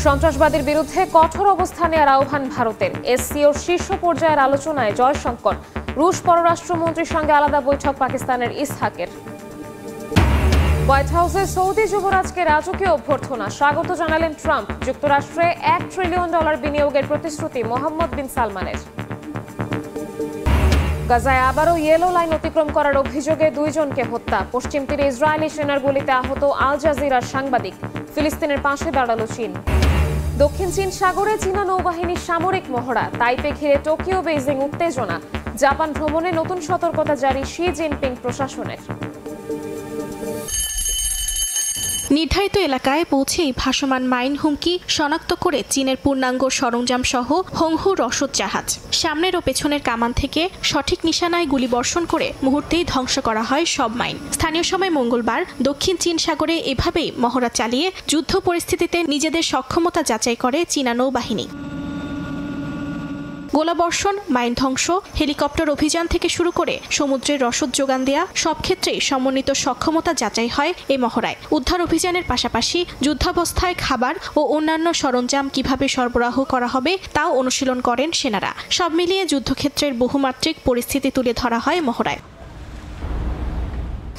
সন্ত্রাসবাদের বিরুদ্ধে কঠোর অবস্থান নেওয়ার আহ্বান ভারতের। এসসিওর শীর্ষ পর্যায়ের আলোচনায় জয়শঙ্কর। রুশ পররাষ্ট্রমন্ত্রীর সঙ্গে আলাদা বৈঠক পাকিস্তানের ইসহাকের। হোয়াইট হাউসে সৌদি যুবরাজকে রাজকীয় অভ্যর্থনা, স্বাগত জানালেন ট্রাম্প। যুক্তরাষ্ট্রে $1 ট্রিলিয়ন বিনিয়োগের প্রতিশ্রুতি মোহাম্মদ বিন সালমানের। গাজায় আবারও ইয়েলো লাইন অতিক্রম করার অভিযোগে 2 জনকে হত্যা। পশ্চিম তীরে ইসরায়েলি সেনার গুলিতে আহত আল জাজিরার সাংবাদিক। ফিলিস্তিনের পাশে দাঁড়ালো চীন। দক্ষিণ চীন সাগরে চীনা নৌবাহিনীর সামরিক মহড়া। তাইপে ঘিরে টোকিও বেইজিং উত্তেজনা। জাপান ভ্রমণে নতুন সতর্কতা জারি শি জিনপিং প্রশাসনের। নির্ধারিত এলাকায় পৌঁছেই ভাসমান মাইন হুমকি শনাক্ত করে চীনের পূর্ণাঙ্গ সরঞ্জাম সহ হোংহু রসদ জাহাজ। সামনের ও পেছনের কামান থেকে সঠিক নিশানায় গুলি বর্ষণ করে মুহূর্তেই ধ্বংস করা হয় সব মাইন। স্থানীয় সময় মঙ্গলবার দক্ষিণ চীন সাগরে এভাবেই মহড়া চালিয়ে যুদ্ধ পরিস্থিতিতে নিজেদের সক্ষমতা যাচাই করে চীনা নৌবাহিনী। গোলাবর্ষণ, মাইন ধ্বংস, হেলিকপ্টার অভিযান থেকে শুরু করে সমুদ্রের রসদ যোগান দেয়া সব ক্ষেত্রেই সমন্বিত সক্ষমতা যাচাই হয় এই মহড়ায়। উদ্ধার অভিযানের পাশাপাশি যুদ্ধাবস্থায় খাবার ও অন্যান্য সরঞ্জাম কিভাবে সরবরাহ করা হবে তাও অনুশীলন করেন সেনারা। সব মিলিয়ে যুদ্ধক্ষেত্রের বহুমাত্রিক পরিস্থিতি তুলে ধরা হয় মহড়ায়।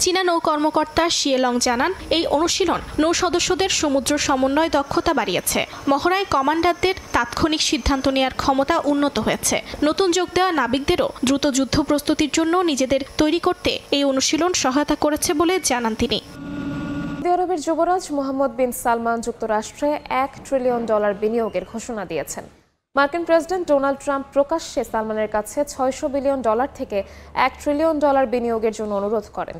চীনা নৌ কর্মকর্তা শিয়েলং জানান, এই অনুশীলন নৌ সদস্যদের সমুদ্র সমন্বয় দক্ষতা বাড়িয়েছে। মহড়ায় কমান্ডারদের তাৎক্ষণিক সিদ্ধান্ত নেওয়ার ক্ষমতা উন্নত হয়েছে। নতুন যোগ দেওয়া নাবিকদেরও দ্রুত যুদ্ধ প্রস্তুতির জন্য নিজেদের তৈরি করতে এই অনুশীলন সহায়তা করেছে বলে জানান তিনি। সৌদি আরবের যুবরাজ মোহাম্মদ বিন সালমান যুক্তরাষ্ট্রে $1 ট্রিলিয়ন বিনিয়োগের ঘোষণা দিয়েছেন। মার্কিন প্রেসিডেন্ট ডোনাল্ড ট্রাম্প প্রকাশ্যে সালমানের কাছে $600 বিলিয়ন থেকে $1 ট্রিলিয়ন বিনিয়োগের জন্য অনুরোধ করেন।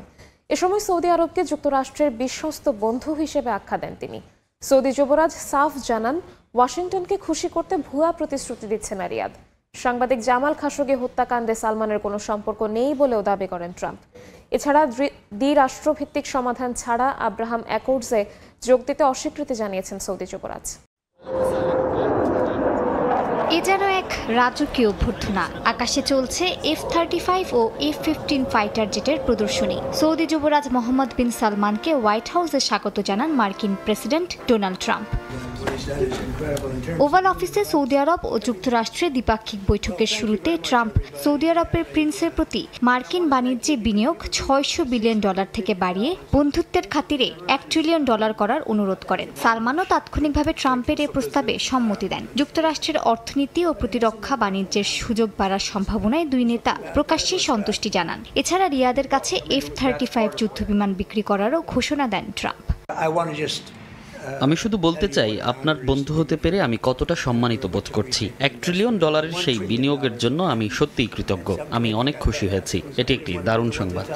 এ সময় সৌদি আরবকে যুক্তরাষ্ট্রের বিশ্বস্ত বন্ধু হিসেবে আখ্যা দেন তিনি। সৌদি যুবরাজ সাফ জানান, ওয়াশিংটনকে খুশি করতে ভুয়া প্রতিশ্রুতি দিচ্ছে না রিয়াদ। সাংবাদিক জামাল খাশোগি হত্যাকাণ্ডে সালমানের কোনো সম্পর্ক নেই বলেও দাবি করেন ট্রাম্প। এছাড়া দ্বিরাষ্ট্রভিত্তিক সমাধান ছাড়া আব্রাহাম অ্যাকর্ডসে যোগ দিতে অস্বীকৃতি জানিয়েছেন সৌদি যুবরাজ। এ যেন এক রাজকীয় অভ্যর্থনা। আকাশে চলছে F-35 ও F-15 ফাইটার জেটের প্রদর্শনী। সৌদি যুবরাজ মোহাম্মদ বিন সালমানকে হোয়াইট হাউসে স্বাগত জানান মার্কিন প্রেসিডেন্ট ডোনাল্ড ট্রাম্প। ওভাল অফিসে সৌদি আরব ও যুক্তরাষ্ট্রের দ্বিপাক্ষিক বৈঠকের শুরুতে ট্রাম্প সৌদি আরবের প্রিন্সের প্রতি মার্কিন বাণিজ্যে বিনিয়োগ $600 বিলিয়ন থেকে বাড়িয়ে বন্ধুত্বের খাতিরে $1 ট্রিলিয়ন করার অনুরোধ করেন। সালমানও তাৎক্ষণিকভাবে ট্রাম্পের এই প্রস্তাবে সম্মতি দেন। যুক্তরাষ্ট্রের অর্থনীতি ও প্রতিরক্ষা বাণিজ্যের সুযোগ বাড়ার সম্ভাবনায় দুই নেতা প্রকাশ্যেই সন্তুষ্টি জানান। এছাড়া রিয়াদের কাছে F-35 যুদ্ধবিমান বিক্রি করারও ঘোষণা দেন ট্রাম্প। আমি শুধু বলতে চাই, আপনার বন্ধু হতে পেরে আমি কতটা সম্মানিত বোধ করছি। $1 ট্রিলিয়ন সেই বিনিয়োগের জন্য আমি সত্যিই কৃতজ্ঞ। আমি অনেক খুশি হয়েছি। এটি একটি দারুণ সংবাদ।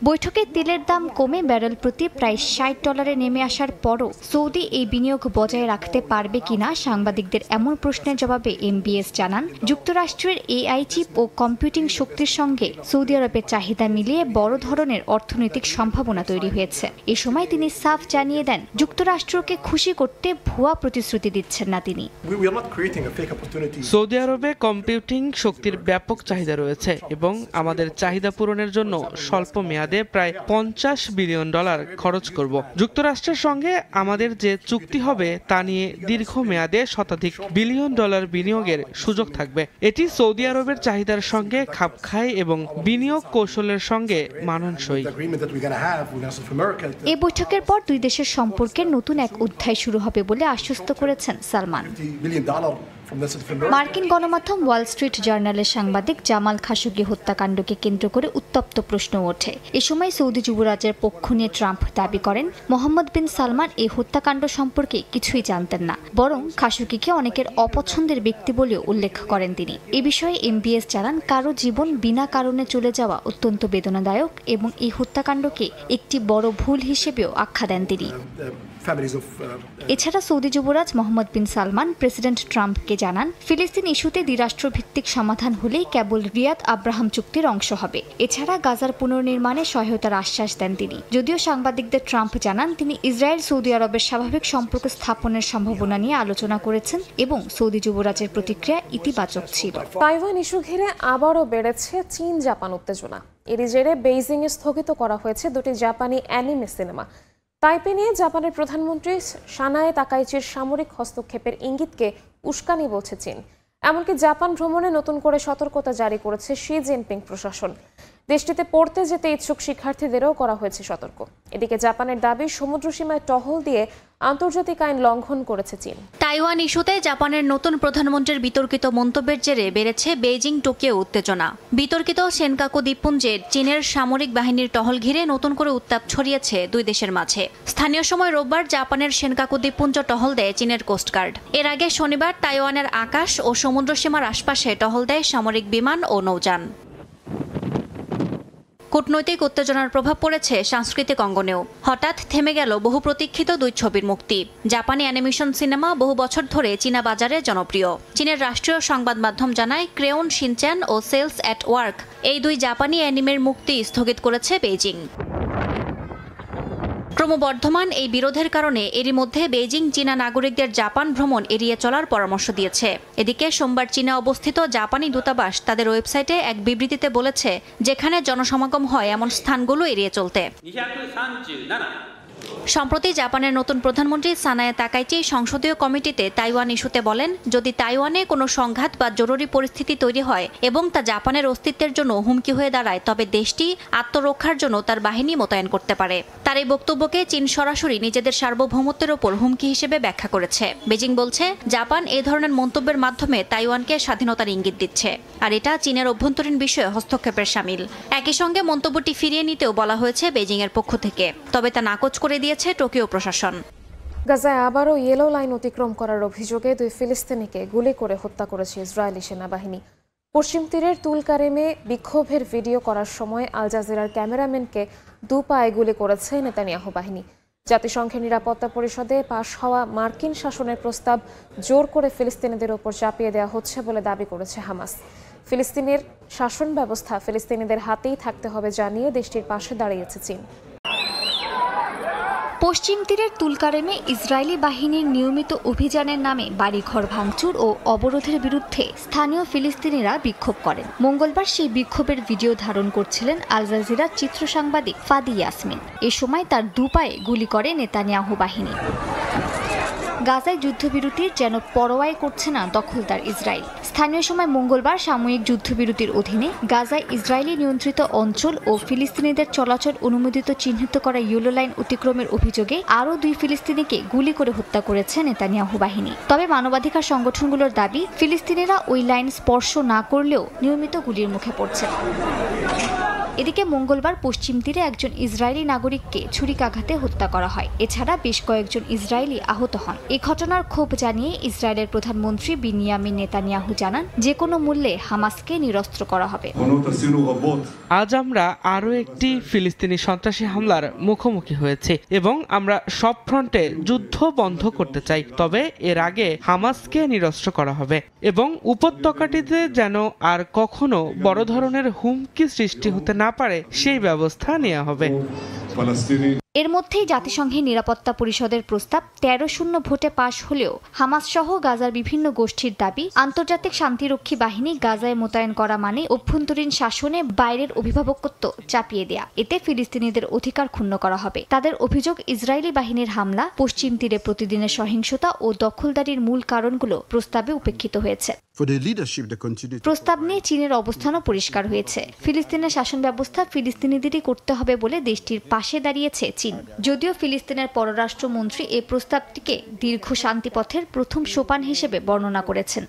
বৈঠকে তেলের দাম কমে ব্যারেল প্রতি প্রায় $60 নেমে আসার পরও সৌদি এই বিনিয়োগ বজায় রাখতে পারবে কিনা সাংবাদিকদের এমন প্রশ্নের জবাবে এমবিএস জানান, যুক্তরাষ্ট্রের এআই চিপ ও কম্পিউটিং শক্তির সঙ্গে সৌদি আরবের চাহিদা মিলিয়ে বড় ধরনের অর্থনৈতিক সম্ভাবনা তৈরি হয়েছে। এ সময় তিনি সাফ জানিয়ে দেন, যুক্তরাষ্ট্রকে খুশি করতে ভুয়া প্রতিশ্রুতি দিচ্ছেন না তিনি। সৌদি আরবে কম্পিউটিং শক্তির ব্যাপক চাহিদা রয়েছে এবং আমাদের চাহিদা পূরণের জন্য স্বল্প মেয়াদে প্রায় $50 বিলিয়ন খরচ করব। যুক্তরাষ্ট্রের সঙ্গে আমাদের যে চুক্তি হবে তা নিয়ে দীর্ঘ মেয়াদে শতাধিক বিলিয়ন ডলার বিনিয়োগের সুযোগ থাকবে। এটি সৌদি আরবের চাহিদার সঙ্গে খাপ খায় এবং বিনিয়োগ কৌশলের সঙ্গে মানানসই। এই বৈঠকের পর দুই দেশের সম্পর্কের নতুন এক অধ্যায় শুরু হবে বলে আশ্বস্ত করেছেন সালমান। মার্কিন গণমাধ্যম ওয়াল স্ট্রিট জার্নালের সাংবাদিক জামাল খাশোগি হত্যাকাণ্ডকে কেন্দ্র করে উত্তপ্ত প্রশ্ন ওঠে। এ সময় সৌদি যুবরাজের পক্ষ নিয়ে ট্রাম্প দাবি করেন, মোহাম্মদ বিন সালমান এই হত্যাকাণ্ড সম্পর্কে কিছুই জানতেন না, বরং খাশোগিকে অনেকের অপছন্দের ব্যক্তি বলেও উল্লেখ করেন তিনি। এ বিষয়ে এমবিএস জানান, কারো জীবন বিনা কারণে চলে যাওয়া অত্যন্ত বেদনাদায়ক এবং এই হত্যাকাণ্ডকে একটি বড় ভুল হিসেবেও আখ্যা দেন তিনি। এছাড়া সৌদি যুবরাজ মোহাম্মদ বিন সালমান প্রেসিডেন্ট ট্রাম্পকে জানান, ফিলিস্তিন ইস্যুতে দ্বিরাষ্ট্রভিত্তিক সমাধান হলেই কেবল রিয়াদ আব্রাহাম চুক্তির অংশ হবে। এছাড়া গাজার পুনর্নির্মাণে সহায়তার আশ্বাস দেন তিনি। যদিও সাংবাদিকদের ট্রাম্প জানান, তিনি ইসরায়েল সৌদি আরবের স্বাভাবিক সম্পর্ক স্থাপনের সম্ভাবনা নিয়ে আলোচনা করেছেন এবং সৌদি যুবরাজের প্রতিক্রিয়া ইতিবাচক ছিল। তাইওয়ান ইস্যু ঘিরে আবারও বেড়েছে চীন জাপান উত্তেজনা। এরই জেরে বেইজিংয়ে স্থগিত করা হয়েছে দুটি জাপানি অ্যানিমে সিনেমা। তাইপে নিয়ে জাপানের প্রধানমন্ত্রী সানায়ে তাকাইচির সামরিক হস্তক্ষেপের ইঙ্গিতকে উস্কানি বলছে চীন। এমনকি জাপান ভ্রমণে নতুন করে সতর্কতা জারি করেছে শি জিনপিং প্রশাসন। দেশটিতে পড়তে যেতে ইচ্ছুক শিক্ষার্থীদেরও করা হয়েছে সতর্ক। এদিকে জাপানের দাবি সমুদ্রসীমায় টহল দিয়ে আন্তর্জাতিক আইন লঙ্ঘন করেছে চীন। তাইওয়ান ইস্যুতে জাপানের নতুন প্রধানমন্ত্রীর বিতর্কিত মন্তব্যের জেরে বেড়েছে বেইজিং টোকিও উত্তেজনা। বিতর্কিত সেনকাকু দ্বীপপুঞ্জের চীনের সামরিক বাহিনীর টহল ঘিরে নতুন করে উত্তাপ ছড়িয়েছে দুই দেশের মাঝে। স্থানীয় সময় রোববার জাপানের সেনকাকু দ্বীপপুঞ্জ টহল দেয় চীনের কোস্টগার্ড। এর আগে শনিবার তাইওয়ানের আকাশ ও সমুদ্রসীমার আশপাশে টহল দেয় সামরিক বিমান ও নৌযান। কূটনৈতিক উত্তেজনার প্রভাব পড়েছে সাংস্কৃতিক অঙ্গনেও। হঠাৎ থেমে গেল বহু প্রতীক্ষিত দুই ছবির মুক্তি। জাপানি অ্যানিমেশন সিনেমা বহু বছর ধরে চীনা বাজারে জনপ্রিয়। চীনের রাষ্ট্রীয় সংবাদ মাধ্যম জানায় ক্রেওন শিনচ্যান ও সেলস অ্যাট ওয়ার্ক এই দুই জাপানি অ্যানিমের মুক্তি স্থগিত করেছে বেইজিং। ক্রমবর্ধমান এই বিরোধের কারণে এরই মধ্যে বেইজিং চীনা নাগরিকদের জাপান ভ্রমণ এড়িয়ে চলার পরামর্শ দিয়েছে। এদিকে সোমবার চীনে অবস্থিত জাপানি দূতাবাস তাদের ওয়েবসাইটে এক বিবৃতিতে বলেছে, যেখানে জনসমাগম হয় এমন স্থানগুলো এড়িয়ে চলতে। সম্প্রতি জাপানের নতুন প্রধানমন্ত্রী সানায়ে তাকাইচি সংসদীয় কমিটিতে তাইওয়ান ইস্যুতে বলেন, যদি তাইওয়ানে কোনো সংঘাত বা জরুরি পরিস্থিতি তৈরি হয় এবং তা জাপানের অস্তিত্বের জন্য হুমকি হয়ে দাঁড়ায়, তবে দেশটি আত্মরক্ষার জন্য তার বাহিনী মোতায়েন করতে পারে। তার এই বক্তব্যকে চীন সরাসরি নিজেদের সার্বভৌমত্বের ওপর হুমকি হিসেবে ব্যাখ্যা করেছে। বেজিং বলছে, জাপান এই ধরনের মন্তব্যের মাধ্যমে তাইওয়ানকে স্বাধীনতার ইঙ্গিত দিচ্ছে, আর এটা চীনের অভ্যন্তরীণ বিষয়ে হস্তক্ষেপের শামিল। একই সঙ্গে মন্তব্যটি ফিরিয়ে নিতেও বলা হয়েছে বেজিংয়ের পক্ষ থেকে, তবে তা নাকচ করে দিয়েছে টোকিও প্রশাসন। গাজায় আবারও ইয়েলো লাইন অতিক্রম করার অভিযোগে দুই ফিলিস্তিনিকে গুলি করে হত্যা করেছে ইসরায়েলি সেনাবাহিনী। পশ্চিম তীরের তুলকারেমে বিক্ষোভের ভিডিও করার সময় আল জাজিরার ক্যামেরাম্যানকে দুপায়ে গুলি করেছে নেতানিয়াহু বাহিনী। জাতিসংঘের নিরাপত্তা পরিষদে পাশ হওয়া মার্কিন শাসনের প্রস্তাব জোর করে ফিলিস্তিনিদের ওপর চাপিয়ে দেওয়া হচ্ছে বলে দাবি করেছে হামাস। ফিলিস্তিনের শাসন ব্যবস্থা ফিলিস্তিনিদের হাতেই থাকতে হবে জানিয়ে দেশটির পাশে দাঁড়িয়েছে চীন। পশ্চিম তীরের তুলকারেমে ইসরায়েলি বাহিনীর নিয়মিত অভিযানের নামে বাড়িঘর ভাঙচুর ও অবরোধের বিরুদ্ধে স্থানীয় ফিলিস্তিনিরা বিক্ষোভ করেন। মঙ্গলবার সেই বিক্ষোভের ভিডিও ধারণ করছিলেন আল জাজিরার চিত্র সাংবাদিক ফাদি ইয়াসমিন। এ সময় তার দুপায়ে গুলি করে নেতানিয়াহু বাহিনী। গাজায় যুদ্ধবিরতির যেন পরোয়াই করছে না দখলদার ইসরায়েল। স্থানীয় সময় মঙ্গলবার সাময়িক যুদ্ধবিরতির অধীনে গাজায় ইসরায়েলি নিয়ন্ত্রিত অঞ্চল ও ফিলিস্তিনিদের চলাচল অনুমোদিত চিহ্নিত করা ইয়েলো লাইন অতিক্রমের অভিযোগে আরও দুই ফিলিস্তিনিকে গুলি করে হত্যা করেছে নেতানিয়াহু বাহিনী। তবে মানবাধিকার সংগঠনগুলোর দাবি, ফিলিস্তিনিরা ওই লাইন স্পর্শ না করলেও নিয়মিত গুলির মুখে পড়ছে। এদিকে মঙ্গলবার পশ্চিম তীরে একজন ইসরায়েলি নাগরিককে ছুরিকাঘাতে হত্যা করা হয়। এছাড়া বেশ কয়েকজন ইসরায়েলি আহত হন। এই ঘটনার ক্ষোভ জানিয়ে ইসরায়েলের প্রধানমন্ত্রী বিনিয়ামিন নেতানিয়াহু জানান, যে কোনো মূল্যে হামাসকে নিরস্ত্র করা হবে। আজ আমরা আরও একটি ফিলিস্তিনি সন্ত্রাসী হামলার মুখোমুখি হয়েছে এবং আমরা সব ফ্রন্টে যুদ্ধ বন্ধ করতে চাই। তবে এর আগে হামাসকে নিরস্ত্র করা হবে এবং উপত্যকাটিতে যেন আর কখনো বড় ধরনের হুমকি সৃষ্টি হতে না পারে সেই ব্যবস্থা নেওয়া হবে। এর মধ্যেই জাতিসংঘের নিরাপত্তা পরিষদের প্রস্তাব 13-0 ভোটে পাশ হলেও হামাস সহ গাজার বিভিন্ন গোষ্ঠীর দাবি, আন্তর্জাতিক শান্তিরক্ষী বাহিনী গাজায় মোতায়েন করা মানে অভ্যন্তরীণ শাসনে বাইরের অভিভাবকত্ব চাপিয়ে দেয়া। এতে ফিলিস্তিনিদের অধিকার ক্ষুণ্ণ করা হবে। তাদের অভিযোগ, ইসরায়েলি বাহিনীর হামলা, পশ্চিম তীরে প্রতিদিনের সহিংসতা ও দখলদারির মূল কারণগুলো প্রস্তাবে উপেক্ষিত হয়েছে। প্রস্তাব নিয়ে চীনের অবস্থানও পরিষ্কার হয়েছে। ফিলিস্তিনের শাসন ব্যবস্থা ফিলিস্তিনিদেরই করতে হবে বলে দেশটির পাশে দাঁড়িয়েছে চীন। যদিও ফিলিস্তিনের পররাষ্ট্রমন্ত্রী এই প্রস্তাবটিকে দীর্ঘ শান্তিপথের প্রথম সোপান হিসেবে বর্ণনা করেছেন।